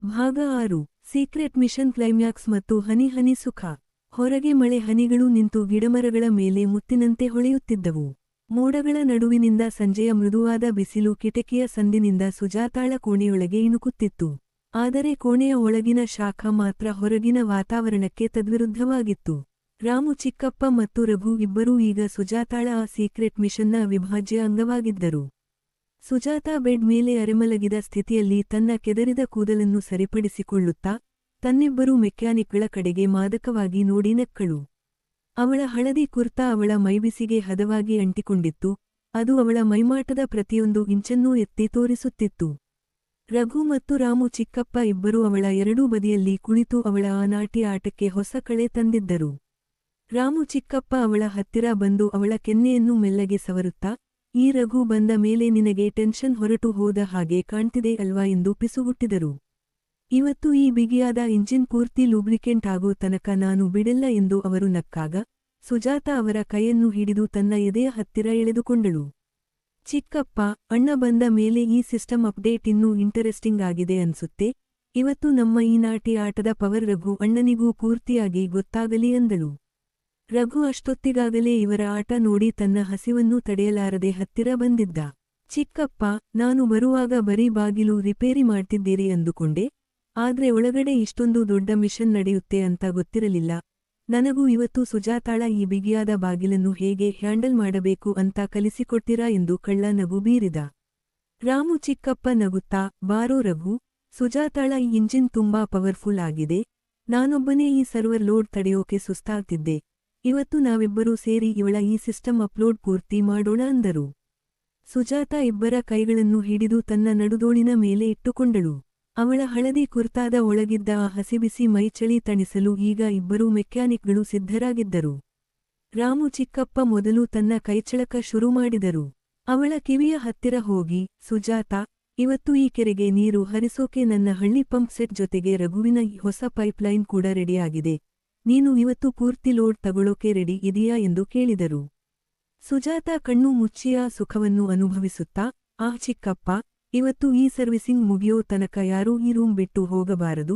ಭಾಗ 6 secret mission climax ಮತ್ತು ಹನಿ ಹನಿ ಸುಖ. ಹೊರಗೆ ಮಳೆ ಹನಿಗಳು ನಿಂತು ಗಿಡಮರಗಳ ಮೇಲೆ ಮುತ್ತಿನಂತೆ ಹೊಳೆಯುತ್ತಿದ್ದವು. ಮೋಡಗಳ ನಡುವಿನಿಂದ ಸಂಜೆಯ ಮೃದುವಾದ ಬಿಸಿಲು ಕಿಟಕಿಯ ಸಂದಿನಿಂದ ಸುಜಾತಾಳ ಕೋಣೆಯೊಳಗೆ ಇಣುಕುತ್ತಿತ್ತು. ಆದರೆ ಕೋಣೆಯ ಒಳಗಿನ ಶಾಖ ಮಾತ್ರ ಹೊರಗಿನ ವಾತಾವರಣಕ್ಕೆ ತದ್ವಿರುದ್ಧವಾಗಿತ್ತು. ರಾಮು ಚಿಕ್ಕಪ್ಪ ಮತ್ತು ರಘು ಇಬ್ಬರೂ ಈಗ ಸುಜಾತಾಳ ಆ ಸೀಕ್ರೆಟ್ ಮಿಷನ್ನ ಅವಿಭಾಜ್ಯ ಅಂಗವಾಗಿದ್ದರು. ಸುಜಾತಾ ಬೆಡ್ ಮೇಲೆ ಅರೆಮಲಗಿದ ಸ್ಥಿತಿಯಲ್ಲಿ ತನ್ನ ಕೆದರಿದ ಕೂದಲನ್ನು ಸರಿಪಡಿಸಿಕೊಳ್ಳುತ್ತಾ ತನ್ನಿಬ್ಬರು ಮೆಕ್ಯಾನಿಕ್ಗಳ ಕಡೆಗೆ ಮಾದಕವಾಗಿ ನೋಡಿ ನಕ್ಕಳು. ಅವಳ ಹಳದಿ ಕುರ್ತಾ ಅವಳ ಮೈಬಿಸಿಗೆ ಹದವಾಗಿ ಅಂಟಿಕೊಂಡಿತ್ತು. ಅದು ಅವಳ ಮೈಮಾಟದ ಪ್ರತಿಯೊಂದು ಇಂಚನ್ನೂ ಎತ್ತಿ ತೋರಿಸುತ್ತಿತ್ತು. ರಘು ಮತ್ತು ರಾಮು ಚಿಕ್ಕಪ್ಪ ಇಬ್ಬರೂ ಅವಳ ಎರಡೂ ಬದಿಯಲ್ಲಿ ಕುಳಿತು ಅವಳ ಆ ನಾಟಿ ಆಟಕ್ಕೆ ಹೊಸ ಕಳೆ ತಂದಿದ್ದರು. ರಾಮು ಚಿಕ್ಕಪ್ಪ ಅವಳ ಹತ್ತಿರ ಬಂದು ಅವಳ ಕೆನ್ನೆಯನ್ನು ಮೆಲ್ಲಗೆ ಸವರುತ್ತಾ, ಈ ರಘು ಬಂದ ಮೇಲೆ ನಿನಗೆ ಟೆನ್ಷನ್ ಹೊರಟು ಹೋದ ಹಾಗೆ ಕಾಣ್ತಿದೆ ಅಲ್ವಾ ಎಂದು ಪಿಸುಗುಟ್ಟಿದರು. ಇವತ್ತು ಈ ಬಿಗಿಯಾದ ಇಂಜಿನ್ ಪೂರ್ತಿ ಲೂಬ್ರಿಕೆಂಟ್ ಆಗೋ ತನಕ ನಾನು ಬಿಡಲ್ಲ ಎಂದು ಅವರು ನಕ್ಕಾಗ, ಸುಜಾತಾ ಅವರ ಕೈಯನ್ನು ಹಿಡಿದು ತನ್ನ ಎದೆಯ ಹತ್ತಿರ ಎಳೆದುಕೊಂಡಳು. ಚಿಕ್ಕಪ್ಪ, ಅಣ್ಣ ಬಂದ ಮೇಲೆ ಈ ಸಿಸ್ಟಮ್ ಅಪ್ಡೇಟ್ ಇನ್ನೂ ಇಂಟರೆಸ್ಟಿಂಗ್ ಆಗಿದೆ ಅನ್ಸುತ್ತೆ. ಇವತ್ತು ನಮ್ಮ ಈ ನಾಟಿ ಆಟದ ಪವರ್ ರಘು ಅಣ್ಣನಿಗೂ ಪೂರ್ತಿಯಾಗಿ ಗೊತ್ತಾಗಲಿ ಅಂದಳು. ರಘು ಅಷ್ಟೊತ್ತಿಗಾಗಲೇ ಇವರ ಆಟ ನೋಡಿ ತನ್ನ ಹಸಿವನ್ನು ತಡೆಯಲಾರದೆ ಹತ್ತಿರ ಬಂದಿದ್ದ. ಚಿಕ್ಕಪ್ಪ, ನಾನು ಬರುವಾಗ ಬರೀ ಬಾಗಿಲು ರಿಪೇರಿ ಮಾಡ್ತಿದ್ದೀರಿ ಅಂದುಕೊಂಡೆ. ಆದ್ರೆ ಒಳಗಡೆ ಇಷ್ಟೊಂದು ದೊಡ್ಡ ಮಿಷನ್ ನಡೆಯುತ್ತೆ ಅಂತ ಗೊತ್ತಿರಲಿಲ್ಲ. ನನಗೂ ಇವತ್ತು ಸುಜಾತಾಳ ಈ ಬಿಗಿಯಾದ ಬಾಗಿಲನ್ನು ಹೇಗೆ ಹ್ಯಾಂಡಲ್ ಮಾಡಬೇಕು ಅಂತ ಕಲಿಸಿಕೊಡ್ತೀರಾ ಎಂದು ಕಳ್ಳ ನಗು ಬೀರಿದ. ರಾಮು ಚಿಕ್ಕಪ್ಪ ನಗುತ್ತಾ, ಬಾರೋ ರಘು, ಸುಜಾತಾಳ ಈ ಇಂಜಿನ್ ತುಂಬಾ ಪವರ್ಫುಲ್ ಆಗಿದೆ. ನಾನೊಬ್ಬನೇ ಈ ಸರ್ವರ್ ಲೋಡ್ ತಡೆಯೋಕೆ ಸುಸ್ತಾಗ್ತಿದ್ದೆ. ಇವತ್ತು ನಾವಿಬ್ಬರೂ ಸೇರಿ ಇವಳ ಈ ಸಿಸ್ಟಮ್ ಅಪ್ಲೋಡ್ ಪೂರ್ತಿ ಮಾಡೋಣ ಅಂದರು. ಸುಜಾತಾ ಇಬ್ಬರ ಕೈಗಳನ್ನು ಹಿಡಿದು ತನ್ನ ನಡುದೋಳಿನ ಮೇಲೆ ಇಟ್ಟುಕೊಂಡಳು. ಅವಳ ಹಳದಿ ಕುರ್ತಾದ ಒಳಗಿದ್ದ ಆ ಹಸಿಬಿಸಿ ಮೈಚಳಿ ತಣಿಸಲು ಈಗ ಇಬ್ಬರೂ ಮೆಕ್ಯಾನಿಕ್ಗಳು ಸಿದ್ಧರಾಗಿದ್ದರು. ರಾಮು ಚಿಕ್ಕಪ್ಪ ಮೊದಲು ತನ್ನ ಕೈಚಳಕ ಶುರು ಮಾಡಿದರು. ಅವಳ ಕಿವಿಯ ಹತ್ತಿರ ಹೋಗಿ, ಸುಜಾತಾ, ಇವತ್ತು ಈ ಕೆರೆಗೆ ನೀರು ಹರಿಸೋಕೆ ನನ್ನ ಹಳ್ಳಿ ಪಂಪ್ ಸೆಟ್ ಜೊತೆಗೆ ರಘುವಿನ ಈ ಹೊಸ ಪೈಪ್ಲೈನ್ ಕೂಡ ರೆಡಿಯಾಗಿದೆ. ನೀನು ಇವತ್ತು ಪೂರ್ತಿ ಲೋಡ್ ತಗೊಳ್ಳೋಕೆ ರೆಡಿ ಇದೆಯಾ ಎಂದು ಕೇಳಿದರು. ಸುಜಾತಾ ಕಣ್ಣು ಮುಚ್ಚಿಯ ಸುಖವನ್ನು ಅನುಭವಿಸುತ್ತಾ, ಚಿಕ್ಕಪ್ಪ, ಇವತ್ತು ಈ ಸರ್ವಿಸಿಂಗ್ ಮುಗಿಯೋ ತನಕ ಯಾರೂ ಈ ರೂಮ್ ಬಿಟ್ಟು ಹೋಗಬಾರದು.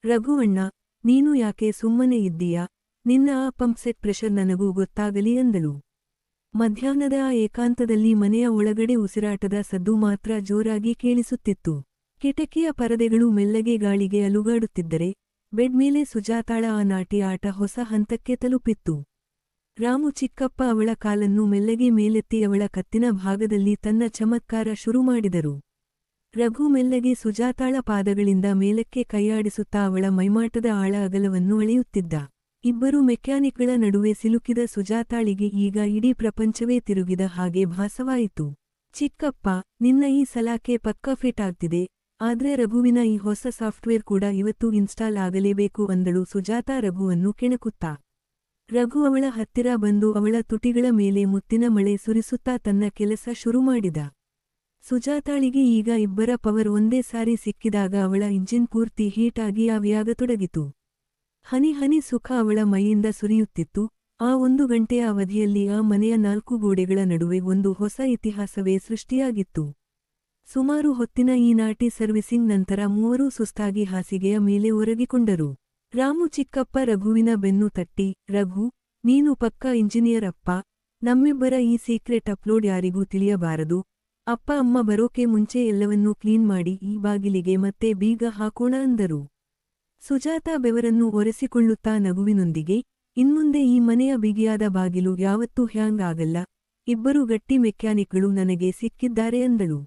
ರಘು ಅಣ್ಣ, ನೀನು ಯಾಕೆ ಸುಮ್ಮನೆ ಇದ್ದೀಯಾ? ನಿನ್ನ ಆ ಪಂಪ್ ಸೆಟ್ ಪ್ರೆಷರ್ ನನಗೂ ಗೊತ್ತಾಗಲಿ ಎಂದಳು. ಮಧ್ಯಾಹ್ನದ ಆ ಏಕಾಂತದಲ್ಲಿ ಮನೆಯ ಒಳಗಡೆ ಉಸಿರಾಟದ ಸದ್ದು ಮಾತ್ರ ಜೋರಾಗಿ ಕೇಳಿಸುತ್ತಿತ್ತು. ಕಿಟಕಿಯ ಪರದೆಗಳು ಮೆಲ್ಲಗೆ ಗಾಳಿಗೆ ಅಲುಗಾಡುತ್ತಿದ್ದರೆ ಬೆಡ್ ಮೇಲೆ ಸುಜಾತಾಳ ಆ ನಾಟಿ ಆಟ ಹೊಸ ಹಂತಕ್ಕೆ ತಲುಪಿತ್ತು. ರಾಮು ಚಿಕ್ಕಪ್ಪ ಅವಳ ಕಾಲನ್ನು ಮೆಲ್ಲಗೆ ಮೇಲೆತ್ತಿ ಅವಳ ಕತ್ತಿನ ಭಾಗದಲ್ಲಿ ತನ್ನ ಚಮತ್ಕಾರ ಶುರು ಮಾಡಿದರು. ರಘು ಮೆಲ್ಲಗೆ ಸುಜಾತಾಳ ಪಾದಗಳಿಂದ ಮೇಲಕ್ಕೆ ಕೈಯಾಡಿಸುತ್ತಾ ಅವಳ ಮೈಮಾಟದ ಆಳ ಅಗಲವನ್ನು ಅಳೆಯುತ್ತಿದ್ದ. ಇಬ್ಬರು ಮೆಕ್ಯಾನಿಕ್ಗಳ ನಡುವೆ ಸಿಲುಕಿದ ಸುಜಾತಾಳಿಗೆ ಈಗ ಇಡೀ ಪ್ರಪಂಚವೇ ತಿರುಗಿದ ಹಾಗೆ ಭಾಸವಾಯಿತು. ಚಿಕ್ಕಪ್ಪ, ನಿನ್ನ ಈ ಸಲಾಕೆ ಪಕ್ಕಾ ಫಿಟ್ ಆಗ್ತಿದೆ. ಆದ್ರೆ ರಘುವಿನ ಈ ಹೊಸ ಸಾಫ್ಟ್ವೇರ್ ಕೂಡ ಇವತ್ತು ಇನ್ಸ್ಟಾಲ್ ಆಗಲೇಬೇಕು ಅಂದಳು ಸುಜಾತಾ ರಘುವನ್ನು ಕೆಣಕುತ್ತಾ. ರಘು ಅವಳ ಹತ್ತಿರ ಬಂದು ಅವಳ ತುಟಿಗಳ ಮೇಲೆ ಮುತ್ತಿನ ಮಳೆ ಸುರಿಸುತ್ತಾ ತನ್ನ ಕೆಲಸ ಶುರು ಮಾಡಿದ. ಸುಜಾತಾಳಿಗೆ ಈಗ ಇಬ್ಬರ ಪವರ್ ಒಂದೇ ಸಾರಿ ಸಿಕ್ಕಿದಾಗ ಅವಳ ಇಂಜಿನ್ ಪೂರ್ತಿ ಹೀಟ್ ಆಗಿ ಆವಿಯಾಗತೊಡಗಿತು. ಹನಿ ಹನಿ ಸುಖ ಅವಳ ಮೈಯಿಂದ ಸುರಿಯುತ್ತಿತ್ತು. ಆ 1 ಗಂಟೆಯ ಅವಧಿಯಲ್ಲಿ ಆ ಮನೆಯ 4 ಗೋಡೆಗಳ ನಡುವೆ ಒಂದು ಹೊಸ ಇತಿಹಾಸವೇ ಸೃಷ್ಟಿಯಾಗಿತ್ತು. ಸುಮಾರು ಹೊತ್ತಿನ ಈ ನಾಟಿ ಸರ್ವಿಸಿಂಗ್ ನಂತರ ಮೂವರೂ ಸುಸ್ತಾಗಿ ಹಾಸಿಗೆಯ ಮೇಲೆ ಒರಗಿಕೊಂಡರು. ರಾಮು ಚಿಕ್ಕಪ್ಪ ರಘುವಿನ ಬೆನ್ನು ತಟ್ಟಿ, ರಘು, ನೀನು ಪಕ್ಕಾ ಇಂಜಿನಿಯರ್ ಅಪ್ಪ. ನಮ್ಮಿಬ್ಬರ ಈ ಸೀಕ್ರೆಟ್ ಅಪ್ಲೋಡ್ ಯಾರಿಗೂ ತಿಳಿಯಬಾರದು. ಅಪ್ಪ ಅಮ್ಮ ಬರೋಕೆ ಮುಂಚೆ ಎಲ್ಲವನ್ನೂ ಕ್ಲೀನ್ ಮಾಡಿ ಈ ಬಾಗಿಲಿಗೆ ಮತ್ತೆ ಬೀಗ ಹಾಕೋಣ ಅಂದರು. ಸುಜಾತಾ ಬೆವರನ್ನು ಒರೆಸಿಕೊಳ್ಳುತ್ತಾ ನಗುವಿನೊಂದಿಗೆ, ಇನ್ಮುಂದೆ ಈ ಮನೆಯ ಬಿಗಿಯಾದ ಬಾಗಿಲು ಯಾವತ್ತೂ ಹ್ಯಾಂಗ್ ಆಗಲ್ಲ. ಇಬ್ಬರು ಗಟ್ಟಿ ಮೆಕ್ಯಾನಿಕ್ಗಳು ನನಗೆ ಸಿಕ್ಕಿದ್ದಾರೆ ಅಂದಳು.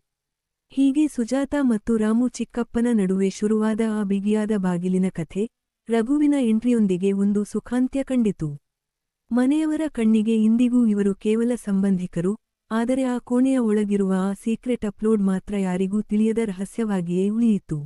ಹೀಗೆ ಸುಜಾತಾ ಮತ್ತು ರಾಮು ಚಿಕ್ಕಪ್ಪನ ನಡುವೆ ಶುರುವಾದ ಆ ಬಿಗಿಯಾದ ಬಾಗಿಲಿನ ಕಥೆ ರಘುವಿನ ಎಂಟ್ರಿಯೊಂದಿಗೆ ಒಂದು ಸುಖಾಂತ್ಯ ಕಂಡಿತು. ಮನೆಯವರ ಕಣ್ಣಿಗೆ ಇಂದಿಗೂ ಇವರು ಕೇವಲ ಸಂಬಂಧಿಕರು. ಆದರೆ ಆ ಕೋಣೆಯ ಒಳಗಿರುವ ಆ ಸೀಕ್ರೆಟ್ ಅಪ್ಲೋಡ್ ಮಾತ್ರ ಯಾರಿಗೂ ತಿಳಿಯದ ರಹಸ್ಯವಾಗಿಯೇ ಉಳಿಯಿತು.